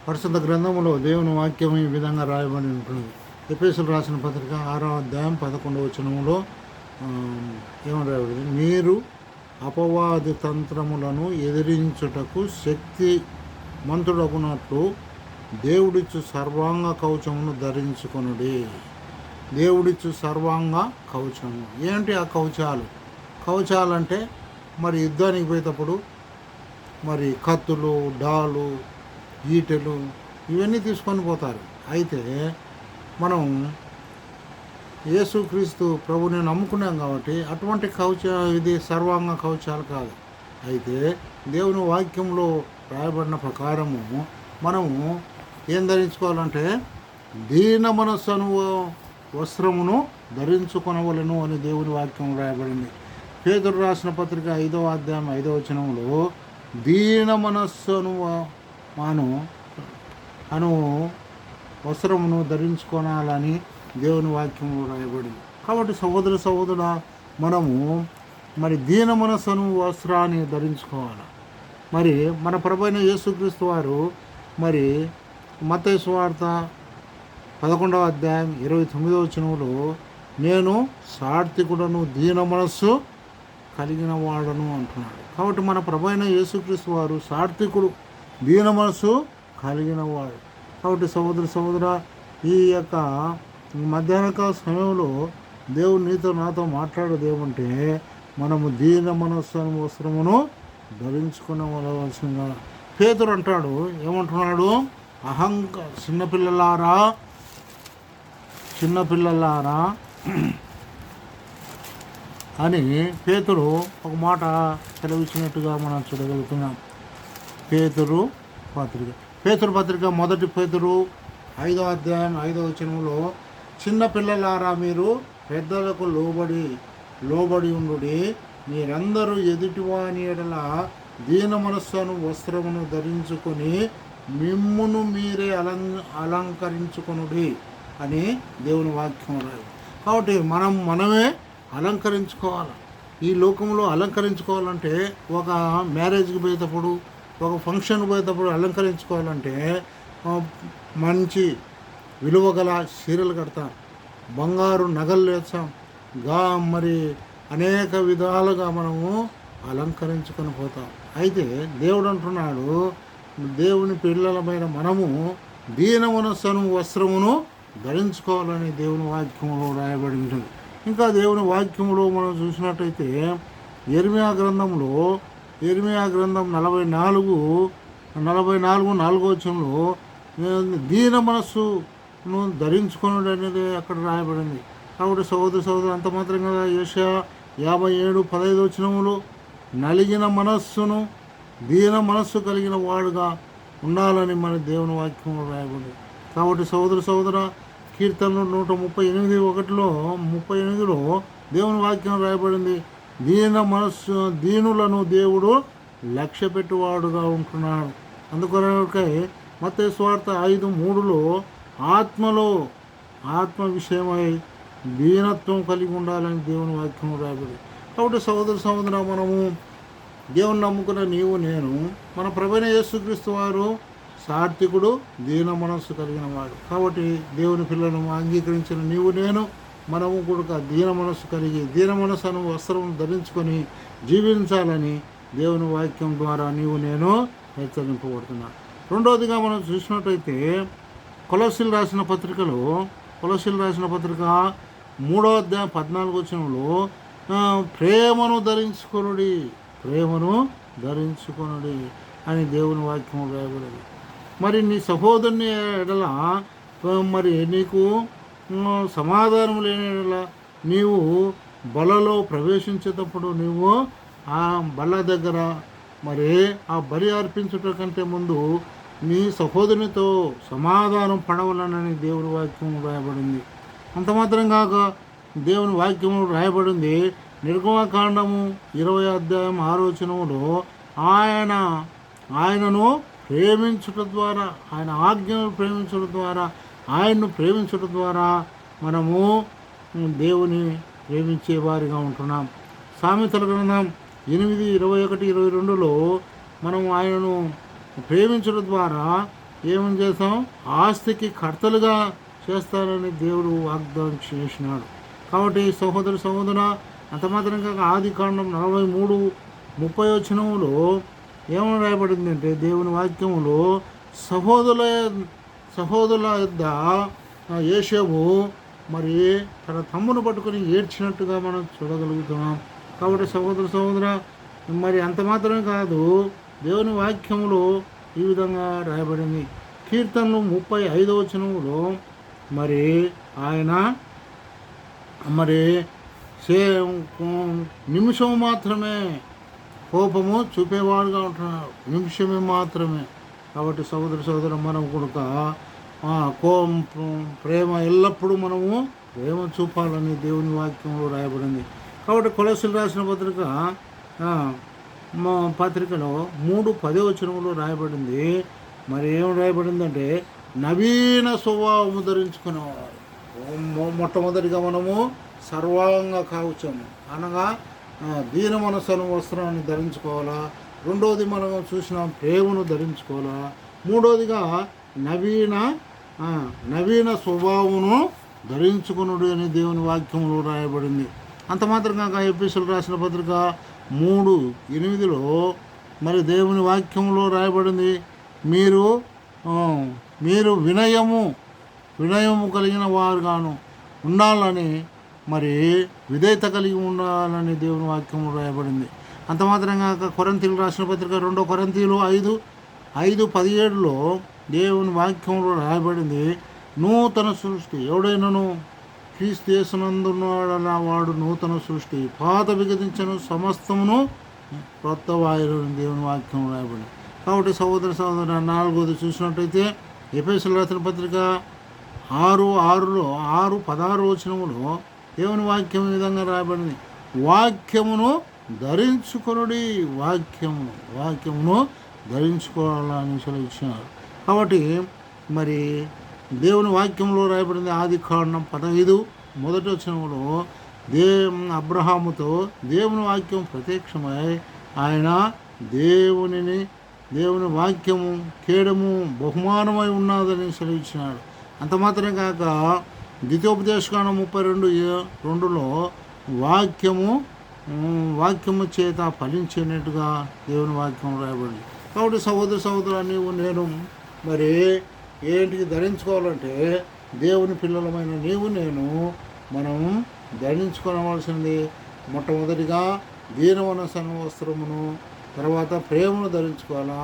పరిశుద్ధ గ్రంథములో దేవుని వాక్యం ఈ విధంగా రాయబడి ఉంటుంది. ఎఫెసీయులకు రాసిన పత్రిక 6వ అధ్యాయం 11వ వచనములో ఏమని రాయబడింది? మీరు అపవాది తంత్రములను ఎదిరించుటకు శక్తి మంతుడగునట్లు దేవుడిచ్చు సర్వాంగ కవచమును ధరించుకొనుడి. దేవుడిచ్చు సర్వాంగ కవచము ఏంటి? ఆ కవచాలంటే మరి యుద్ధానికి పోయేటప్పుడు మరి కత్తులు, డాలు, ఈటెలు ఇవన్నీ తీసుకొని పోతారు. అయితే మనం యేసుక్రీస్తు ప్రభుని నమ్ముకున్నాం కాబట్టి అటువంటి ఇది సర్వాంగ కవచాలు కాదు. అయితే దేవుని వాక్యంలో రాయబడిన ప్రకారము మనము ఏం ధరించుకోవాలంటే దీన మనస్సును వస్త్రమును ధరించుకొనవలను అని దేవుని వాక్యం రాయబడింది. పేతురు రాసిన పత్రిక 5వ అధ్యాయం 5వ వచనంలో దీన మనస్సును అను వస్త్రమును ధరించుకోనాలని దేవుని వాక్యం రాయబడింది. కాబట్టి సహోదరుడా, మనము మరి దీన మనస్సును వస్త్రాన్ని ధరించుకోవాలి. మరి మన ప్రభువైన యేసుక్రీస్తు వారు మరి మత్తయి సువార్త 11వ అధ్యాయం 29వ వచనంలో నేను సాత్వికుడను దీన మనస్సు కలిగిన వాడను అంటున్నాడు. కాబట్టి మన ప్రభువైన యేసుక్రీస్తు వారు సాత్వికుడు, దీన మనస్సు కలిగిన వాడు. కాబట్టి సహోదరా, ఈ యొక్క మధ్యాహ్నకాల సమయంలో దేవుడు నాతో మాట్లాడేది ఏమంటే మనము దీన మనస్సు వస్త్రమును ధరించుకునవలసిందిగా. పేతురు అంటాడు, ఏమంటున్నాడు? చిన్నపిల్లలారా అని పేతురు ఒక మాట సెలవిచ్చినట్టుగా మనం చూడగలుగుతున్నాం. పేతురు పత్రిక 1 పేతురు 5వ అధ్యాయం 5వ వచనంలో చిన్నపిల్లలారా మీరు పెద్దలకు లోబడి ఉండుడి, మీరందరూ ఎదుటివాని ఎడల దీన మనస్సును వస్త్రమును ధరించుకొని మిమ్మును మీరే అలంకరించుకొనుడి అని దేవుని వాక్యం రాదు. కాబట్టి మనమే అలంకరించుకోవాలి. ఈ లోకంలో అలంకరించుకోవాలంటే ఒక మ్యారేజ్కి పోయేటప్పుడు, ఒక ఫంక్షన్ పోయేటప్పుడు అలంకరించుకోవాలంటే మంచి విలువ గల చీరలు కడతాం, బంగారు నగలు వేస్తాం, మరి అనేక విధాలుగా మనము అలంకరించుకొని పోతాం. అయితే దేవుడు అంటున్నాడు, దేవుని పిల్లలమైన మనము దీన మనస్సును వస్త్రమును ధరించుకోవాలని దేవుని వాక్యంలో రాయబడి ఉంటుంది. ఇంకా దేవుని వాక్యంలో మనం చూసినట్టయితే యెర్మీయా గ్రంథం 44 వచనంలో దీన మనస్సును ధరించుకొనుడు అనేది అక్కడ రాయబడింది. కాబట్టి సహోదరు అంత మాత్రం కదా, యెషయా 57:15 వచనములో నలిగిన మనస్సును దీన మనస్సు కలిగిన వాడుగా ఉండాలని మన దేవుని వాక్యంలో రాయబడింది. కాబట్టి సహోదరా, కీర్తనలు 138:1లో దేవుని వాక్యం రాయబడింది, దీనులను దేవుడు లక్ష్య పెట్టువాడుగా ఉంటున్నాడు. అందుకొరకై మత్తయి సువార్త 5:3లో ఆత్మ విషయమై దీనత్వం కలిగి ఉండాలని దేవుని వాక్యం రాయబడింది. కాబట్టి సహోదర మనము దేవుని నమ్ముకున్న నీవు నేను, మన ప్రభువైన యేసుక్రీస్తు వారు సాత్వికుడు, దీన మనస్సు కలిగిన వాడు. కాబట్టి దేవుని పిల్లలను అంగీకరించిన నీవు నేను మనము కూడా దీన మనస్సు కలిగి దీన మనస్సును వస్త్రం ధరించుకొని జీవించాలని దేవుని వాక్యం ద్వారా నీవు నేను హెచ్చరింపబడుతున్నా. రెండవదిగా మనం చూసినట్టయితే కొలస్సీలు రాసిన పత్రిక 3వ అధ్యాయం 14వ వచనంలో ప్రేమను ధరించుకొనుడి అని దేవుని వాక్యం రాయబడింది. మరి నీ సహోదరుని ఎడల మరి నీకు సమాధానం లేని ఎడల నీవు బలలో ప్రవేశించేటప్పుడు నీవు ఆ బల్ల దగ్గర మరి ఆ బలి అర్పించుట కంటే ముందు నీ సహోదరునితో సమాధానం పడవలనని దేవుని వాక్యం రాయబడింది. అంత మాత్రం కాక దేవుని వాక్యం రాయబడింది నిర్గమకాండము 20వ అధ్యాయం 6వ వచనంలో ఆయనను ప్రేమించుట ద్వారా, ఆయన ఆజ్ఞను ప్రేమించడం ద్వారా, ఆయన్ను ప్రేమించడం ద్వారా మనము దేవుని ప్రేమించే వారిగా ఉంటున్నాం. సామెతల గ్రంథం 8:21-22లో మనం ఆయనను ప్రేమించడం ద్వారా ఏమని చేస్తాం, ఆస్తికి కర్తలుగా చేస్తారని దేవుడు వాగ్దానం చేసినాడు. కాబట్టి సహోదర అంత మాత్రంగా ఆది కాండం 43:30 ఏమని రాయబడింది అంటే, దేవుని వాక్యములో సహోదరుల యొద్ద యేషోబు మరి తన తమ్మును పట్టుకొని ఏడ్చినట్టుగా మనం చూడగలుగుతున్నాం. కాబట్టి సహోదర మరి అంత మాత్రమే కాదు, దేవుని వాక్యములో ఈ విధంగా రాయబడింది. కీర్తనలు 35 మరి ఆయన మరి నిమిషం మాత్రమే కోపము చూపేవాడుగా ఉంటున్నాడు, నిమిషమే మాత్రమే. కాబట్టి సహోదర మనం కూడా ప్రేమ ఎల్లప్పుడూ మనము ప్రేమ చూపాలని దేవుని వాక్యంలో రాయబడింది. కాబట్టి కొలస్సీలు రాసిన పత్రికలో 3:10 రాయబడింది. మరి ఏం రాయబడిందంటే, నవీన స్వభావము ధరించుకునేవారు. మొట్టమొదటిగా మనము సర్వాంగ కవచము అనగా దీన మనస్సును వస్త్రాన్ని ధరించుకోవాలా. రెండోది మనం చూసిన ప్రేమను ధరించుకోవాలా. మూడోదిగా నవీన స్వభావమును ధరించుకునుడు అని దేవుని వాక్యంలో రాయబడింది. అంత మాత్రంగా ఎఫెసీయులు రాసిన పత్రిక 3:8 మరి దేవుని వాక్యంలో రాయబడింది, మీరు వినయము కలిగిన వారుగాను ఉండాలని, మరి విధేయత కలిగి ఉండాలని దేవుని వాక్యంలో రాయబడింది. అంత మాత్రంగా కొరింథీయులు రాసిన పత్రిక 2 కొరింథీయులు 5:17 దేవుని వాక్యంలో రాయబడింది, నూతన సృష్టి ఎవడైనాను క్రీస్తు యేసునందున్నాడన్న వాడు నూతన సృష్టి, పాత విగతించను సమస్తమును క్రొత్త వాయువుని దేవుని వాక్యం రాయబడింది. కాబట్టి సహోదర 4 చూసినట్టయితే ఎఫెసీయులు రాసిన పత్రిక 6:16 దేవుని వాక్యం ఈ విధంగా రాయబడింది, వాక్యమును ధరించుకొనుడి, వాక్యమును ధరించుకోవాలని సెలవిచ్చినారు. కాబట్టి మరి దేవుని వాక్యంలో రాయబడింది ఆది కాండం 15:1 అబ్రహాముతో దేవుని వాక్యం ప్రత్యక్షమై ఆయన దేవుని వాక్యము కేడము బహుమానమై ఉన్నదని సెలవిచ్చినాడు. అంత మాత్రమే కాక ద్వితీయోపదేశకాండం 32:2 వాక్యము చేత ఫలించేటట్టుగా దేవుని వాక్యం రాయబడింది. కాబట్టి సహోదర నీవు నేను మరి ఏంటికి ధరించుకోవాలంటే, దేవుని పిల్లలమైన నీవు నేను మనం ధరించుకోవలసింది మొట్టమొదటిగా దీనమనస్సు వస్త్రమును, తర్వాత ప్రేమను ధరించుకోవాలా,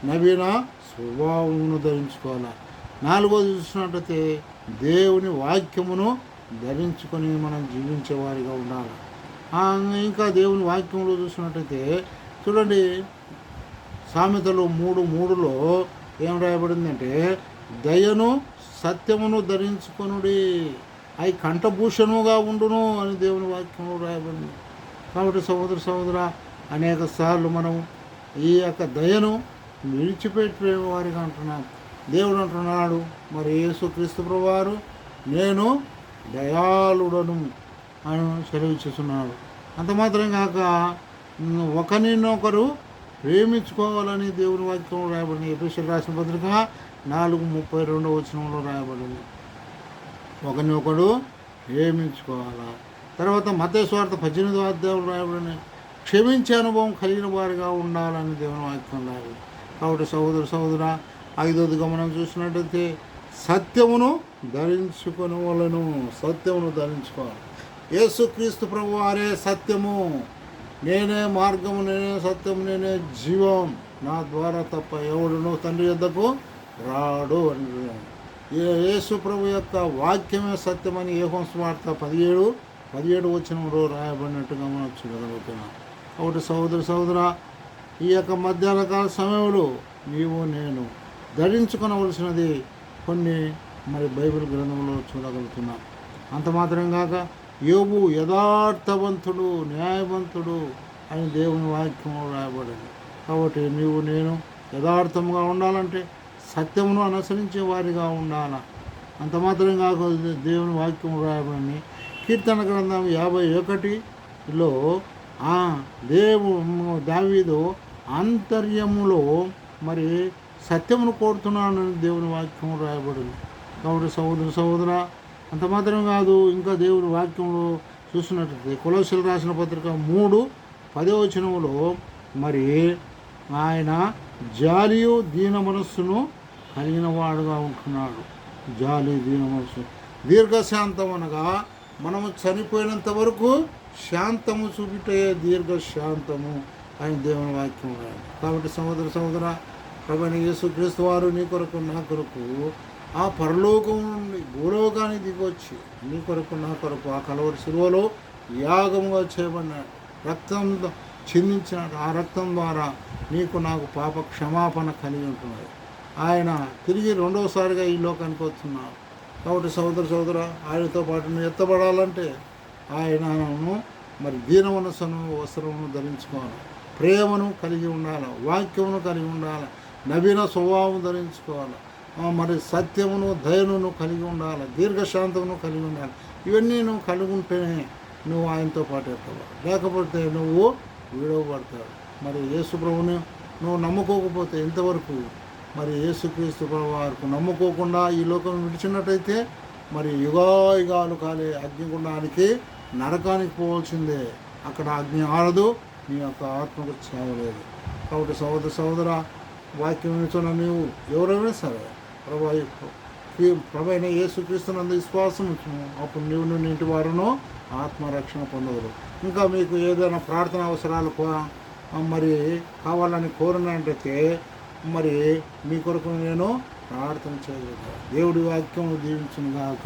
నవీన స్వభావమును ధరించుకోవాలా. 4 చూసినట్టయితే దేవుని వాక్యమును ధరించుకొని మనం జీవించేవారిగా ఉండాలి. ఇంకా దేవుని వాక్యంలో చూసినట్టయితే చూడండి, సామెతలు 3:3 ఏం రాయబడిందంటే, దయను సత్యమును ధరించుకొనుడి, అవి కంఠభూషణముగా ఉండును అని దేవుని వాక్యంలో రాయబడింది. కాబట్టి సహోదర అనేక సార్లు మనం ఈ యొక్క దయను విడిచిపెట్టే వారిగా అంటున్నాం. దేవుడు అంటున్నాడు, మరి యేసుక్రీస్తు ప్రభువారు నేను దయాళుడను అని సెలవిస్తున్నాడు. అంత మాత్రం కాక ఒకరినొకరు ప్రేమించుకోవాలని దేవుని వాక్యంలో రాయబడింది. ఎఫెసీయులు రాసిన పత్రిక 4:32 రాయబడింది, ఒకరినొకడు ప్రేమించుకోవాలా. తర్వాత మత్తయి సువార్త 18 రాయబడింది, క్షమించే అనుభవం కలిగిన వారిగా ఉండాలని దేవుని వాక్యం రాయబడింది. కాబట్టి సహోదర 5వదిగా మనం చూసినట్టయితే సత్యమును ధరించుకొనవలెను, సత్యమును ధరించుకోవాలి. యేసుక్రీస్తు ప్రభువారే సత్యము, నేనే మార్గము, నేనే సత్యము, నేనే జీవం, నా ద్వారా తప్ప ఎవడునో తండ్రి యొద్దకు రాడు అని. యేసు ప్రభు యొక్క వాక్యమే సత్యమని యోహాను సువార్త 17:17 రాయబడినట్టుగా మనం చూడగలుగుతున్నాం. కాబట్టి సహోదర ఈ యొక్క మధ్యాహ్న కాల సమయంలో నీవు నేను ధరించుకొనవలసినది కొన్ని మరి బైబిల్ గ్రంథంలో చూడగలుగుతున్నాం. అంత మాత్రం కాక యోబు యథార్థవంతుడు, న్యాయవంతుడు అని దేవుని వాక్యంలో రాయబడింది. కాబట్టి నీవు నేను యథార్థంగా ఉండాలంటే సత్యమును అనుసరించే వారిగా ఉండాలి. అంత మాత్రం కాక దేవుని వాక్యం రాయబడింది. కీర్తన గ్రంథం 51లో దావీదు అంతర్యములో మరి సత్యమును కోరుతున్నానని దేవుని వాక్యం రాయబడింది. కాబట్టి సహోదర అంత మాత్రం కాదు, ఇంకా దేవుని వాక్యంలో చూసినట్లయితే కొలొస్సీయులకు రాసిన పత్రిక 3:10 మరి ఆయన జాలియు దీన మనస్సును కలిగిన వాడుగా ఉంటున్నాడు. జాలి దీన మనస్సు, దీర్ఘశాంతం అనగా మనము చనిపోయినంత వరకు శాంతము చూపితే దీర్ఘశాంతము అని దేవుని వాక్యం. కాబట్టి సహోదర ప్రభువైన యేసుక్రీస్తు వారు నీ కొరకు నా కొరకు ఆ పరలోకం నుండి భూలోకానికి దిగొచ్చి నీ కొరకు నా కొరకు ఆ కలవరి శిలువలో యాగముగా చేయబడినాడు, రక్తం చిందించినాడు. ఆ రక్తం ద్వారా నీకు నాకు పాప క్షమాపణ కలిగి ఉంటున్నాడు. ఆయన తిరిగి రెండవసారిగా ఈ లోకానికి వస్తున్నాడు. కాబట్టి సహోదర ఆయనతో పాటు నువ్వు ఎత్తబడాలంటే ఆయనను మరి దీన మనస్సును వస్త్రమును ధరించుకోవాలి, ప్రేమను కలిగి ఉండాలి, వాక్యమును కలిగి ఉండాలి, నవీన స్వభావం ధరించుకోవాలి, మరి సత్యమును దయను కలిగి ఉండాలి, దీర్ఘశాంతమును కలిగి ఉండాలి. ఇవన్నీ నువ్వు కలిగి ఉంటేనే నువ్వు ఆయనతో పాటు ఎత్తబడాలి, లేకపోతే నువ్వు విడవబడతావు. మరి యేసు ప్రభుని నువ్వు నమ్ముకోకపోతే ఇంతవరకు మరి యేసుక్రీస్తు ప్రభు వారికి నమ్ముకోకుండా ఈ లోకం విడిచినట్టయితే మరి యుగాయుగాలు కాలే అగ్నిగుండానికి నరకానికి పోవాల్సిందే. అక్కడ అగ్ని ఆరదు, నీ యొక్క ఆత్మకు చావలేదు. కాబట్టి సహోదర వాక్యం వినిచున్న నీవు ఎవరైనా సరే ప్రభు అయిన యేసుక్రీస్తునందు విశ్వాసం ఉంచును, అప్పుడు నీవు నీ ఇంటి వారును ఆత్మరక్షణ పొందగలరు. ఇంకా మీకు ఏదైనా ప్రార్థన అవసరాలు మరి కావాలని కోరినట్టయితే మరి మీ కొరకు నేను ప్రార్థన చేయగలుగుతాను. దేవుడి వాక్యం దీవించును గాక.